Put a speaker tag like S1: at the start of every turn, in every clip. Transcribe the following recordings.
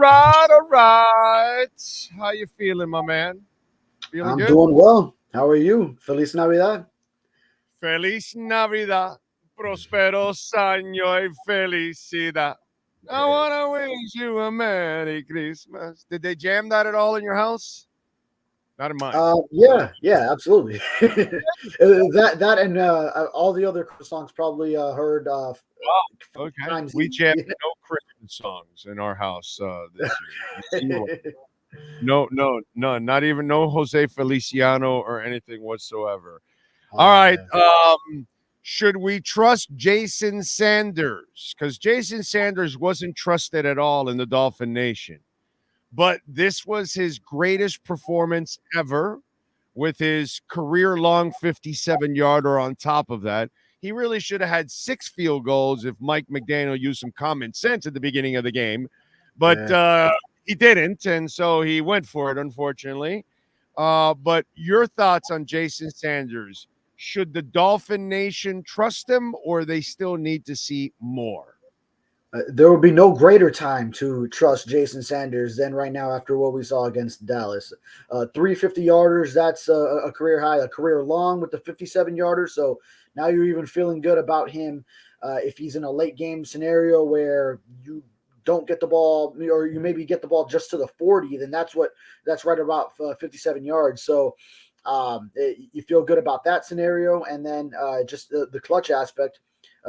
S1: all right. How you feeling, my man? Feeling
S2: I'm
S1: good?
S2: doing well. How are you? Feliz Navidad.
S1: Feliz Navidad, prosperos año y felicidad. I want to wish you a Merry Christmas. Did they jam that at all in your house? Not in mine.
S2: Yeah, absolutely. that and all the other Christmas songs probably heard
S1: Wow. Okay.
S2: times.
S1: We jammed no Christmas songs in our house this year. Zero. No, no, none. Not even no Jose Feliciano or anything whatsoever. All right. Should we trust Jason Sanders? Because Jason Sanders wasn't trusted at all in the Dolphin Nation. But this was his greatest performance ever with his career long 57-yarder on top of that. He really should have had 6 field goals if Mike McDaniel used some common sense at the beginning of the game. But he didn't, and so he went for it, unfortunately. But your thoughts on Jason Sanders? Should the Dolphin Nation trust him, or they still need to see more?
S2: There will be no greater time to trust Jason Sanders than right now after what we saw against Dallas. 350-yarders, that's a career high, a career long with the 57-yarder. So now you're even feeling good about him if he's in a late game scenario where you don't get the ball, or you maybe get the ball just to the 40, then that's right about 57 yards. So you feel good about that scenario. And then just the clutch aspect,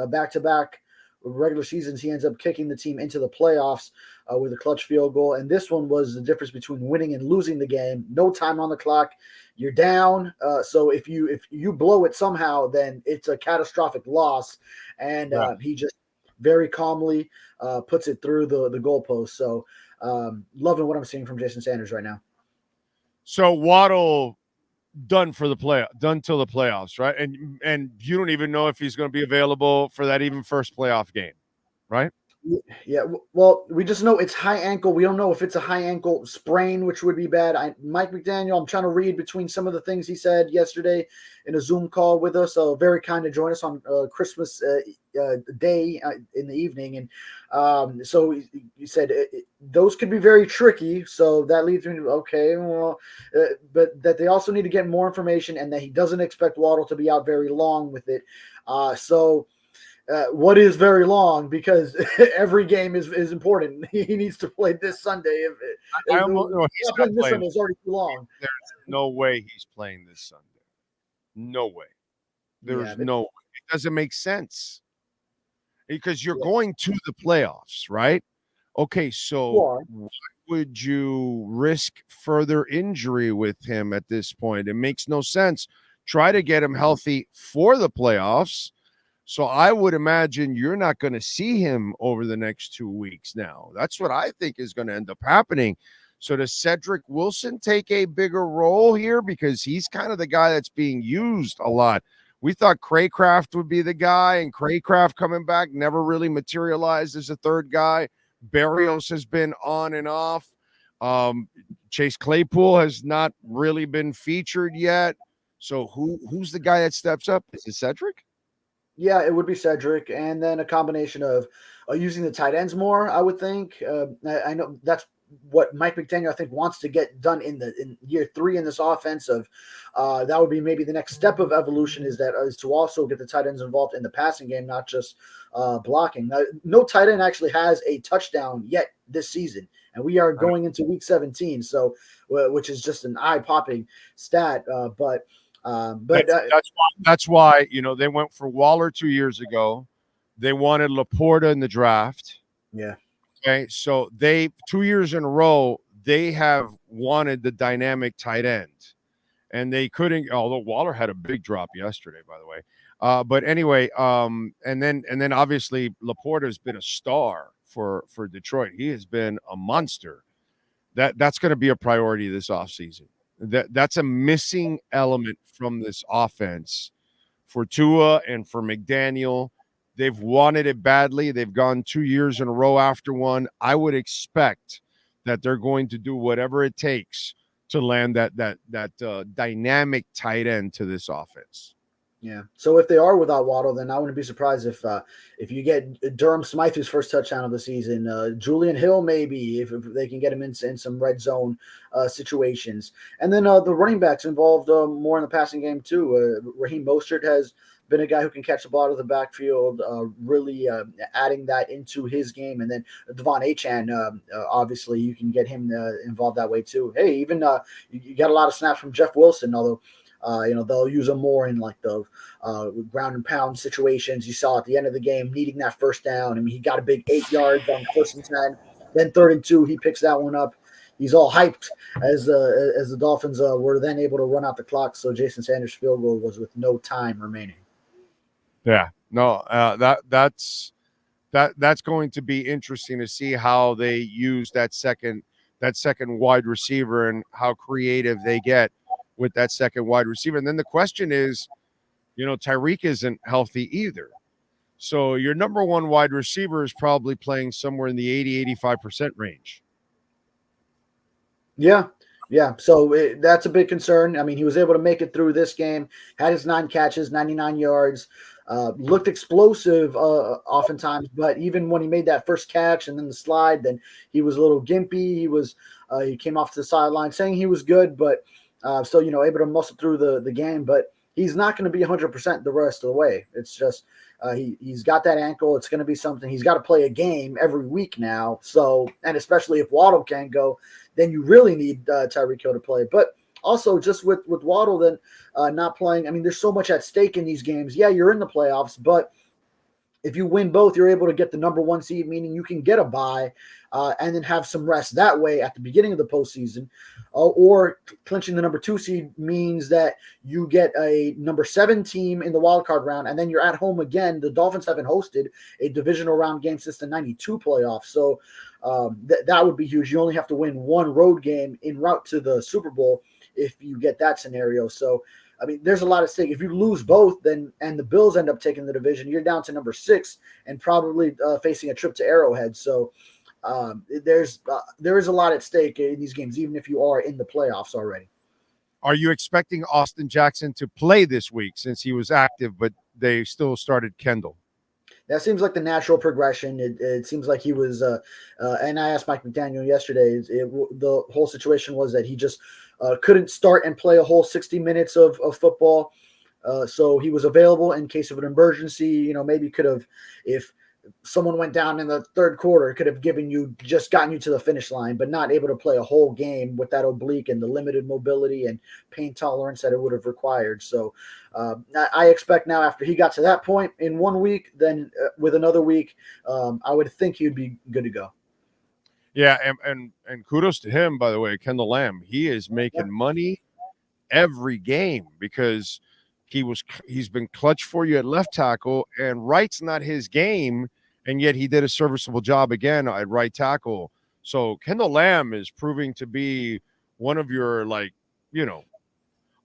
S2: back-to-back regular seasons, he ends up kicking the team into the playoffs with a clutch field goal. And this one was the difference between winning and losing the game. No time on the clock. You're down. So if you blow it somehow, then it's a catastrophic loss. And he just very calmly puts it through the goalpost. So loving what I'm seeing from Jason Sanders right now.
S1: So Waddle done till the playoffs, right? And you don't even know if he's going to be available for that even first playoff game, right?
S2: Yeah, well, we just know it's high ankle. We don't know if it's a high ankle sprain, which would be bad. Mike McDaniel, I'm trying to read between some of the things he said yesterday in a Zoom call with us. So very kind to join us on Christmas Day in the evening. And so he said those could be very tricky. So that leads me to, okay, well, but that they also need to get more information, and that he doesn't expect Waddle to be out very long with it. What is very long, because every game is important. He needs to play this Sunday.
S1: He's not
S2: this Sunday is already too long.
S1: There's no way he's playing this Sunday. No way. There's no way. It doesn't make sense because you're going to the playoffs, right? Okay, so why would you risk further injury with him at this point? It makes no sense. Try to get him healthy for the playoffs. So I would imagine you're not going to see him over the next 2 weeks now. That's what I think is going to end up happening. So does Cedric Wilson take a bigger role here? Because he's kind of the guy that's being used a lot. We thought Craycraft would be the guy, and Craycraft coming back never really materialized as a third guy. Barrios has been on and off. Chase Claypool has not really been featured yet. So who's the guy that steps up? Is it Cedric?
S2: Yeah, it would be Cedric, and then a combination of using the tight ends more, I would think. I know that's what Mike McDaniel, I think, wants to get done in year 3 in this offensive. That would be maybe the next step of evolution, is to also get the tight ends involved in the passing game, not just blocking. No tight end actually has a touchdown yet this season, and we are going into week 17, so which is just an eye-popping stat. But
S1: that's why they went for Waller 2 years ago. They wanted Laporta in the draft.
S2: Yeah.
S1: Okay, so 2 years in a row they have wanted the dynamic tight end, and they couldn't. Although Waller had a big drop yesterday, by the way. But anyway, and then obviously Laporta has been a star for Detroit. He has been a monster. That's going to be a priority this offseason. That's a missing element from this offense for Tua and for McDaniel. They've wanted it badly. They've gone 2 years in a row after one. I would expect that they're going to do whatever it takes to land that dynamic tight end to this offense.
S2: Yeah. So if they are without Waddle, then I wouldn't be surprised if you get Durham Smythe's first touchdown of the season, Julian Hill maybe if they can get him in some red zone situations, and then the running backs involved more in the passing game too. Raheem Mostert has been a guy who can catch the ball out of the backfield, really adding that into his game, and then Devon Achane, obviously you can get him involved that way too. Hey, even you got a lot of snaps from Jeff Wilson, although. They'll use him more in like the ground and pound situations. You saw at the end of the game needing that first down. I mean, he got a big 8 yards on 1st and 10, then 3rd and 2. He picks that one up. He's all hyped as the Dolphins were then able to run out the clock. So Jason Sanders' field goal was with no time remaining.
S1: Yeah, no, that's going to be interesting to see how they use that second wide receiver and how creative they get with that second wide receiver. And then the question is, Tyreek isn't healthy either. So your number one wide receiver is probably playing somewhere in the 80-85% range.
S2: Yeah. So that's a big concern. I mean, he was able to make it through this game, had his 9 catches, 99 yards, looked explosive oftentimes, but even when he made that first catch and then the slide, then he was a little gimpy. He came off to the sideline saying he was good, but still, able to muscle through the game, but he's not going to be 100% the rest of the way. It's just he's got that ankle. It's going to be something. He's got to play a game every week now. So, and especially if Waddle can't go, then you really need Tyreek Hill to play. But also just with Waddle then not playing, I mean, there's so much at stake in these games. Yeah, you're in the playoffs, but if you win both, you're able to get the number 1 seed, meaning you can get a bye and then have some rest that way at the beginning of the postseason. Or clinching the number 2 seed means that you get a number 7 team in the wild card round, and then you're at home again. The Dolphins haven't hosted a divisional round game since the 92 playoffs. So that would be huge. You only have to win 1 road game en route to the Super Bowl if you get that scenario. So, I mean, there's a lot at stake. If you lose both, then and the Bills end up taking the division, you're down to number 6 and probably facing a trip to Arrowhead. So there is a lot at stake in these games, even if you are in the playoffs already.
S1: Are you expecting Austin Jackson to play this week since he was active, but they still started Kendall?
S2: That seems like the natural progression. It seems like he was, and I asked Mike McDaniel yesterday, the whole situation was that he just couldn't start and play a whole 60 minutes of football. So he was available in case of an emergency. Maybe could have, if someone went down in the 3rd quarter, could have gotten you to the finish line, but not able to play a whole game with that oblique and the limited mobility and pain tolerance that it would have required. So I expect now after he got to that point in 1 week, then with another week, I would think he'd be good to go.
S1: Yeah, and kudos to him, by the way, Kendall Lamb. He is making money every game because he's been clutch for you at left tackle, and right's not his game, and yet he did a serviceable job again at right tackle. So Kendall Lamb is proving to be one of your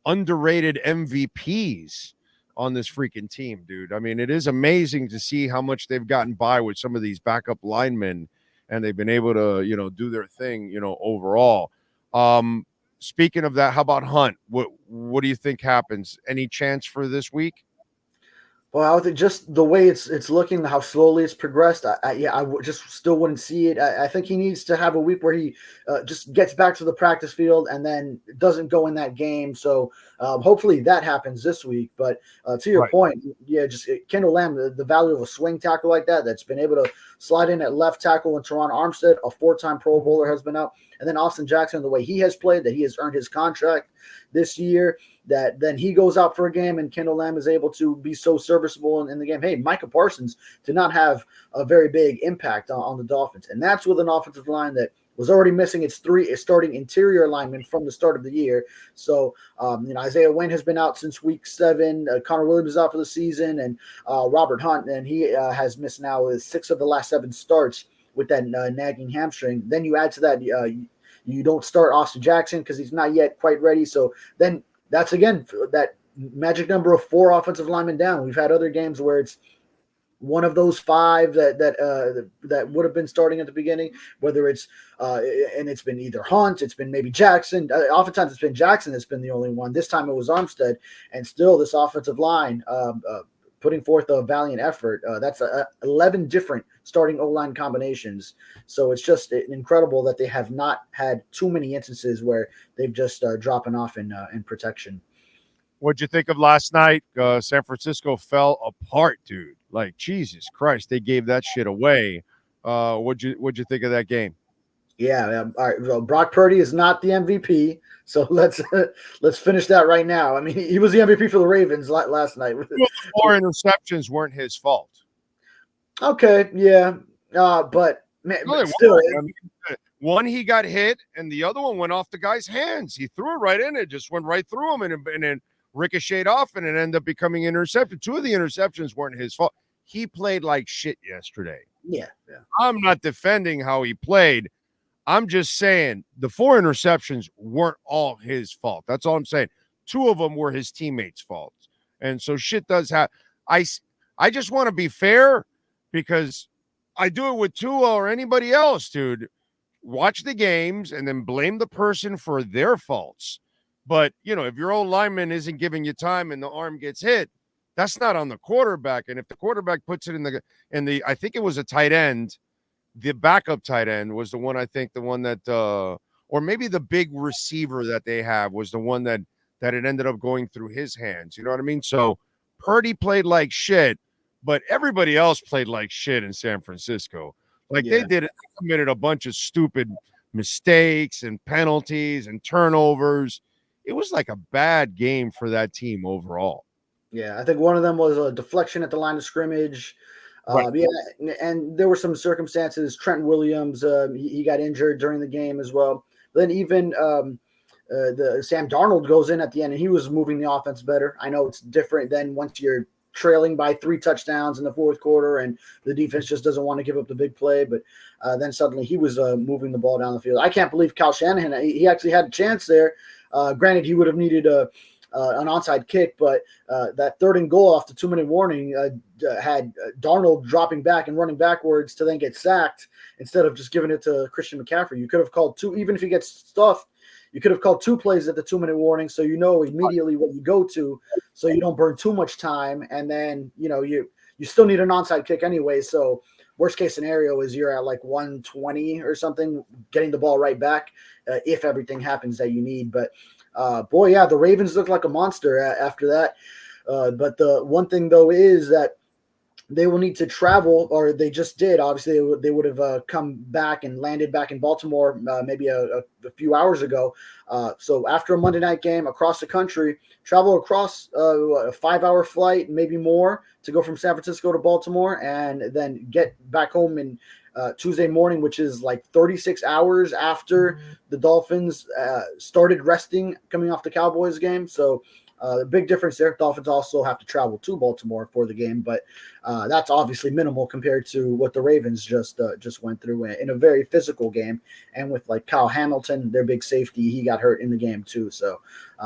S1: underrated MVPs on this freaking team, dude. I mean, it is amazing to see how much they've gotten by with some of these backup linemen, and they've been able to, do their thing, overall. Speaking of that, how about Hunt? What do you think happens? Any chance for this week?
S2: Well, I think just the way it's looking, how slowly it's progressed, I just still wouldn't see it. I think he needs to have a week where he just gets back to the practice field and then doesn't go in that game. So hopefully that happens this week. But to your point, just Kendall Lamb, the value of a swing tackle like that's been able to slide in at left tackle, and Teron Armstead, a 4-time Pro Bowler, has been out. And then Austin Jackson, the way he has played, that he has earned his contract this year, that then he goes out for a game and Kendall Lamb is able to be so serviceable in the game. Hey, Micah Parsons did not have a very big impact on the Dolphins. And that's with an offensive line that was already missing its 3 starting interior linemen from the start of the year. So, Isaiah Wynn has been out since week 7. Connor Williams is out for the season, and Robert Hunt, and he has missed now 6 of the last 7 starts with that nagging hamstring. Then you add to that, you don't start Austin Jackson because he's not yet quite ready. So then that's, again, that magic number of 4 offensive linemen down. We've had other games where it's one of those five that would have been starting at the beginning, whether it's and it's been either Hunt, it's been maybe Jackson. Oftentimes it's been Jackson that's been the only one. This time it was Armstead, and still this offensive line putting forth a valiant effort. That's 11 different starting O-line combinations. So it's just incredible that they have not had too many instances where they've just dropping off in protection.
S1: What'd you think of last night? San Francisco fell apart, dude. Like, Jesus Christ, they gave that shit away. What'd you think of that game?
S2: Yeah, all right. Well, Brock Purdy is not the MVP, so let's finish that right now. I mean, he was the MVP for the Ravens last night.
S1: Well, the 4 interceptions weren't his fault.
S2: Okay, yeah, but man, still,
S1: one he got hit, and the other one went off the guy's hands. He threw it right in; it just went right through him, and then ricocheted off, and it ended up becoming intercepted. 2 of the interceptions weren't his fault. He played like shit yesterday.
S2: Yeah.
S1: I'm not defending how he played. I'm just saying the 4 interceptions weren't all his fault. That's all I'm saying. 2 of them were his teammates' fault. And so shit does happen. I just want to be fair because I do it with Tua or anybody else, dude. Watch the games and then blame the person for their faults. But, if your old lineman isn't giving you time and the arm gets hit, that's not on the quarterback. And if the quarterback puts it in the I think it was a tight end, the backup tight end was the one that or maybe the big receiver that they have was the one that it ended up going through his hands. You know what I mean? So Purdy played like shit, but everybody else played like shit in San Francisco. Like they committed a bunch of stupid mistakes and penalties and turnovers. It was like a bad game for that team overall.
S2: Yeah, I think one of them was a deflection at the line of scrimmage.
S1: Right.
S2: Yeah, and there were some circumstances. Trent Williams, he got injured during the game as well. Then even the Sam Darnold goes in at the end, and he was moving the offense better. I know it's different than once you're trailing by 3 touchdowns in the fourth quarter, and the defense just doesn't want to give up the big play. But then suddenly he was moving the ball down the field. I can't believe Kyle Shanahan. He actually had a chance there. Granted, he would have needed an onside kick, but that 3rd and goal off the 2-minute warning had Darnold dropping back and running backwards to then get sacked instead of just giving it to Christian McCaffrey. You could have called 2, even if he gets stuffed, you could have called 2 plays at the 2-minute warning, so you know immediately what you go to, so you don't burn too much time, and then you still need an onside kick anyway. So worst case scenario is you're at like 120 or something, getting the ball right back if everything happens that you need. But the Ravens looked like a monster after that. But the one thing, though, is that they will need to travel, or they just did. Obviously, they would have come back and landed back in Baltimore maybe a few hours ago. So after a Monday night game across the country, travel across a 5-hour flight, maybe more, to go from San Francisco to Baltimore, and then get back home in Tuesday morning, which is like 36 hours after the Dolphins started resting coming off the Cowboys game. So the big difference there, Dolphins also have to travel to Baltimore for the game, but that's obviously minimal compared to what the Ravens just went through in a very physical game. And with like Kyle Hamilton, their big safety, he got hurt in the game too. So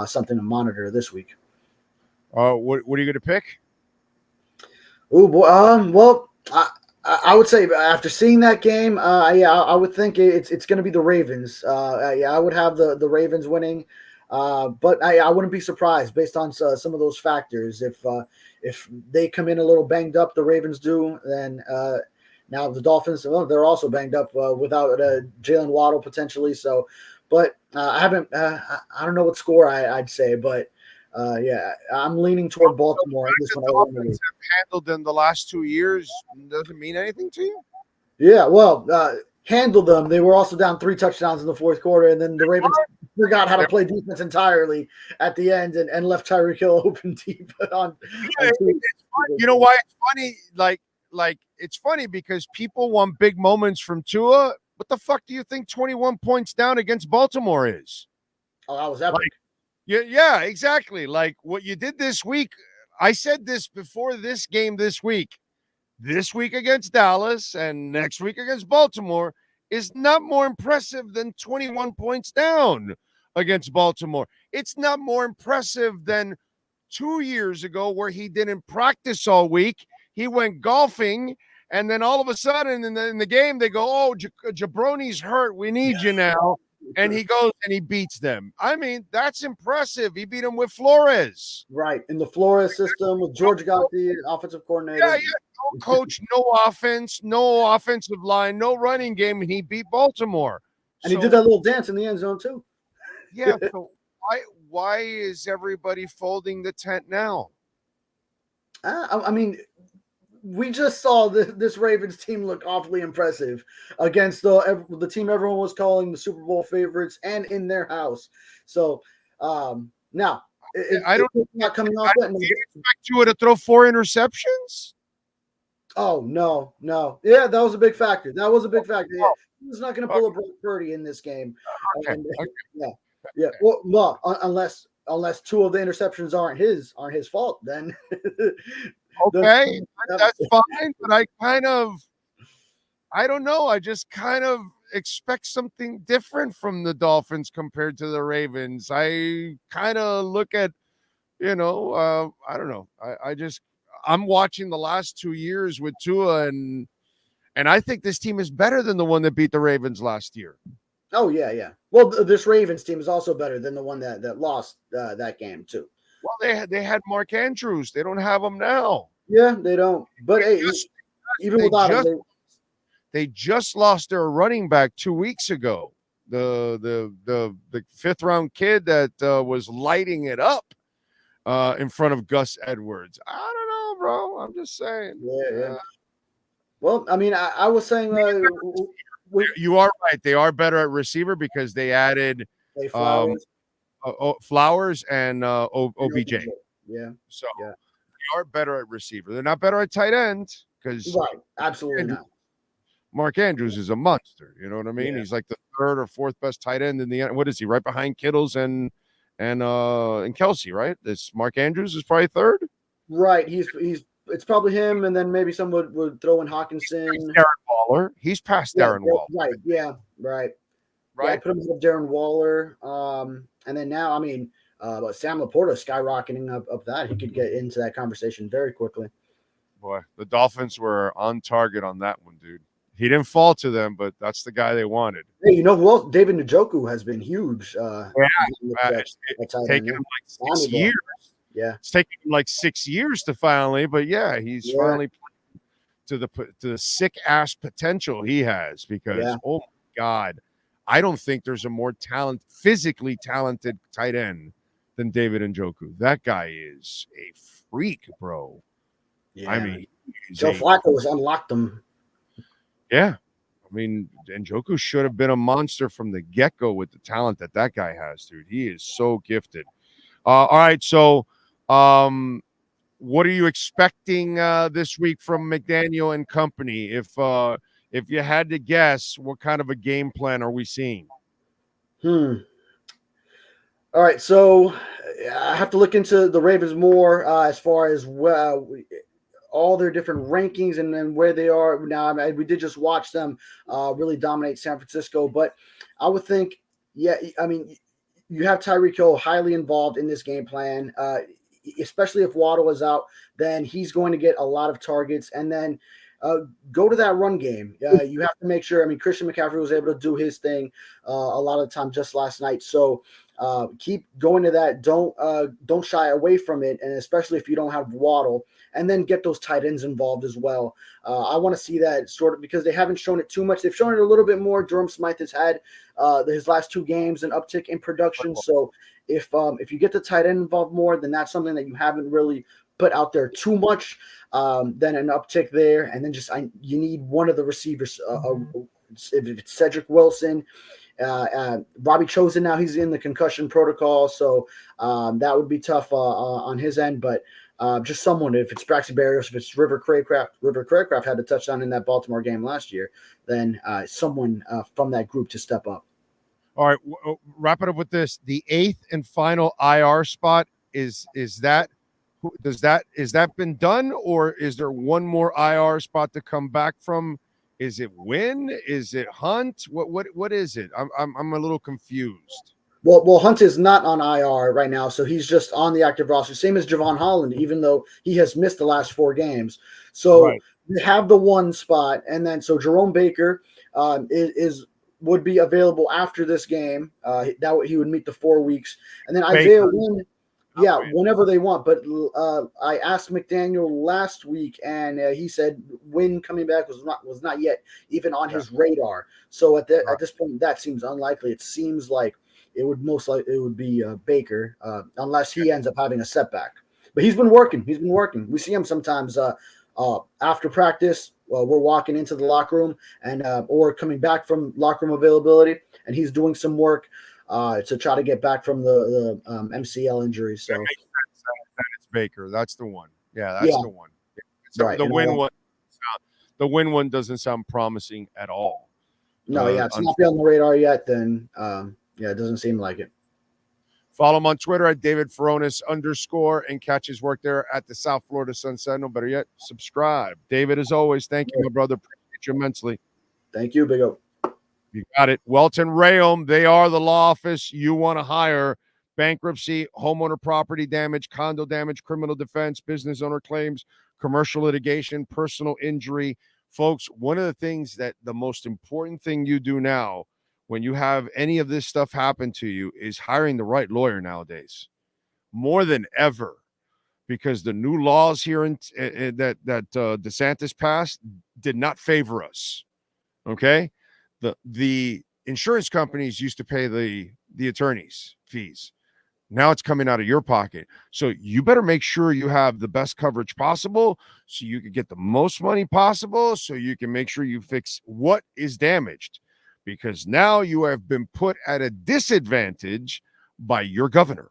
S2: something to monitor this week.
S1: What are you going to pick?
S2: Oh, well, I would say after seeing that game, I would think it's going to be the Ravens. I would have the Ravens winning. But I wouldn't be surprised based on some of those factors. If they come in a little banged up, the Ravens do, then now the Dolphins, well, they're also banged up without Jalen Waddle potentially. So, but I don't know what score I'd say, but I'm leaning toward Baltimore.
S1: The Dolphins have handled them the last 2 years doesn't mean anything to you?
S2: Yeah, well, handled them. They were also down 3 touchdowns in the fourth quarter, and then the Ravens forgot how to play defense entirely at the end and left Tyreek Hill open deep.
S1: You know why it's funny? Like it's funny because people want big moments from Tua. What the fuck do you think 21 points down against Baltimore is?
S2: Oh, that was epic.
S1: Yeah, exactly. Like what you did this week. I said this before this game this week. This week against Dallas and next week against Baltimore is not more impressive than 21 points down against Baltimore. It's not more impressive than 2 years ago where he didn't practice all week. he went golfing, and then all of a sudden in the game they go, "Oh, Jabroni's hurt. We need you now." And he goes and he beats them. I mean, that's impressive. He beat him with Flores.
S2: Right. In the Flores system with George Gotti, offensive coordinator.
S1: Yeah. No coach, no offense, no offensive line, no running game, and he beat Baltimore.
S2: And he did that little dance in the end zone too.
S1: Yeah. So why is everybody folding the tent now?
S2: I mean, we just saw this Ravens team look awfully impressive against the team everyone was calling the Super Bowl favorites and in their house. So now
S1: I don't
S2: not coming off that.
S1: Do you expect you to throw 4 interceptions?
S2: Oh no. Yeah, that was a big factor. Yeah, he was not going to pull a Brock Purdy in this game.
S1: Okay.
S2: And, yeah. Well, unless 2 of the interceptions aren't his fault, then.
S1: Okay, that's fine. But I don't know. I just kind of expect something different from the Dolphins compared to the Ravens. I kind of look at, I don't know. I'm watching the last 2 years with Tua, and I think this team is better than the one that beat the Ravens last year.
S2: Oh yeah. Well, this Ravens team is also better than the one that lost that game too.
S1: Well, they had Mark Andrews. They don't have him now.
S2: Yeah, they don't. But even without him,
S1: they just lost their running back 2 weeks ago. The 5th round kid that was lighting it up in front of Gus Edwards. I don't know, bro. I'm just saying.
S2: Yeah. Well, I mean, I was saying
S1: you are right. They are better at receiver because they added Flowers and OBJ.
S2: Yeah.
S1: So they are better at receiver. They're not better at tight end because
S2: absolutely not.
S1: Mark Andrews is a monster. You know what I mean? Yeah. He's like the 3rd or 4th best tight end in the end. What is he? Right behind Kittles and Kelsey, right? This Mark Andrews is probably 3rd.
S2: Right. It's probably him, and then maybe someone would throw in Hawkinson.
S1: Darren Waller. He's past Darren Waller.
S2: Right. Yeah. Right. Yeah, put him with Darren Waller. And then now, I mean, Sam Laporta skyrocketing up that. He could get into that conversation very quickly.
S1: Boy, the Dolphins were on target on that one, dude. He didn't fall to them, but that's the guy they wanted.
S2: Hey, you know who else? David Njoku has been huge.
S1: It's taken him like 6 years.
S2: Yeah,
S1: it's taken him like 6 years to finally, but he's finally to the sick ass potential he has because oh my God, I don't think there's a more physically talented tight end than David Njoku. That guy is a freak, bro.
S2: Yeah,
S1: I mean,
S2: Joe Flacco has unlocked him.
S1: Yeah, I mean, Njoku should have been a monster from the get-go with the talent that guy has, dude. He is so gifted. All right, so what are you expecting this week from McDaniel and company? If you had to guess, what kind of a game plan are we seeing?
S2: All right, so I have to look into the Ravens more as far as all their different rankings and then where they are now. I mean, we did just watch them really dominate San Francisco, but I would think, I mean, you have Tyreek Hill highly involved in this game plan, especially if Waddle is out, then he's going to get a lot of targets. And then go to that run game. You have to make sure. I mean, Christian McCaffrey was able to do his thing a lot of the time just last night. So keep going to that. Don't shy away from it, and especially if you don't have Waddle. And then get those tight ends involved as well. I want to see that sort of because they haven't shown it too much. They've shown it a little bit more. Durham Smythe has had his last 2 games an uptick in production. So if you get the tight end involved more, then that's something that you haven't really put out there too much. Then an uptick there, and then you need one of the receivers. If it's Cedric Wilson, Robbie Chosen now he's in the concussion protocol, so that would be tough on his end. But just someone, if it's Braxton Berrios, if it's River Craycraft had a touchdown in that Baltimore game last year, then someone from that group to step up.
S1: All right, wrap it up with this: the 8th and final IR spot is that been done, or is there one more IR spot to come back from? Is it Wynn? Is it Hunt? What is it? I'm a little confused.
S2: Well, Hunt is not on IR right now, so he's just on the active roster. Same as Javon Holland, even though he has missed the last 4 games. So they have the one spot, and then so Jerome Baker would be available after this game. That he would meet the 4 weeks, and then Isaiah Wynn. Yeah, whenever they want. But I asked McDaniel last week, and he said Wynn coming back was not yet even on his radar. So at this point, that seems unlikely. It seems like it would be Baker, unless he ends up having a setback. But he's been working. We see him sometimes after practice. We're walking into the locker room and or coming back from locker room availability, and he's doing some work to try to get back from the MCL injury. So
S1: that makes sense. That is Baker. That's the one. Yeah, that's the one. So the win one doesn't sound promising at all.
S2: No, it's not on the radar yet. Then it doesn't seem like it.
S1: Follow him on Twitter at David Furones _, and catch his work there at the South Florida Sun Sentinel. Better yet, subscribe. David, as always, thank you, my brother. Appreciate you immensely.
S2: Thank you, Big O.
S1: You got it. Welt Rheaume, they are the law office you want to hire. Bankruptcy, homeowner property damage, condo damage, criminal defense, business owner claims, commercial litigation, personal injury. Folks, one of the things that the most important thing you do now when you have any of this stuff happen to you is hiring the right lawyer nowadays, more than ever, because the new laws here that DeSantis passed did not favor us. Okay, the insurance companies used to pay the attorneys' fees. Now it's coming out of your pocket. So you better make sure you have the best coverage possible so you can get the most money possible, so you can make sure you fix what is damaged. Because now you have been put at a disadvantage by your governor,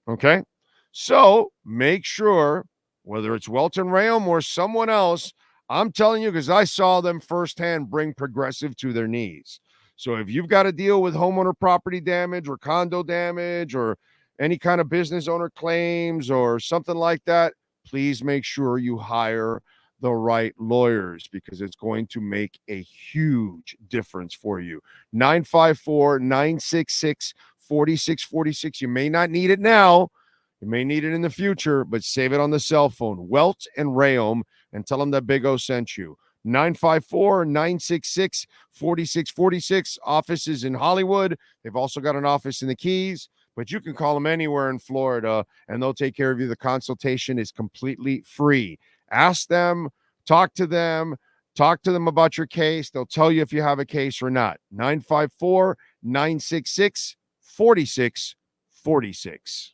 S1: okay? So make sure, whether it's Welt Rheaume or someone else, I'm telling you, because I saw them firsthand bring Progressive to their knees. So if you've got to deal with homeowner property damage or condo damage or any kind of business owner claims or something like that, please make sure you hire the right lawyers, because it's going to make a huge difference for you. 954-966-4646. You may not need it now. You may need it in the future, but save it on the cell phone. Welt Rheaume, and tell them that Big O sent you. 954-966-4646. Offices in Hollywood. They've also got an office in the Keys, but you can call them anywhere in Florida, and they'll take care of you. The consultation is completely free. Ask them, talk to them about your case. They'll tell you if you have a case or not. 954-966-4646.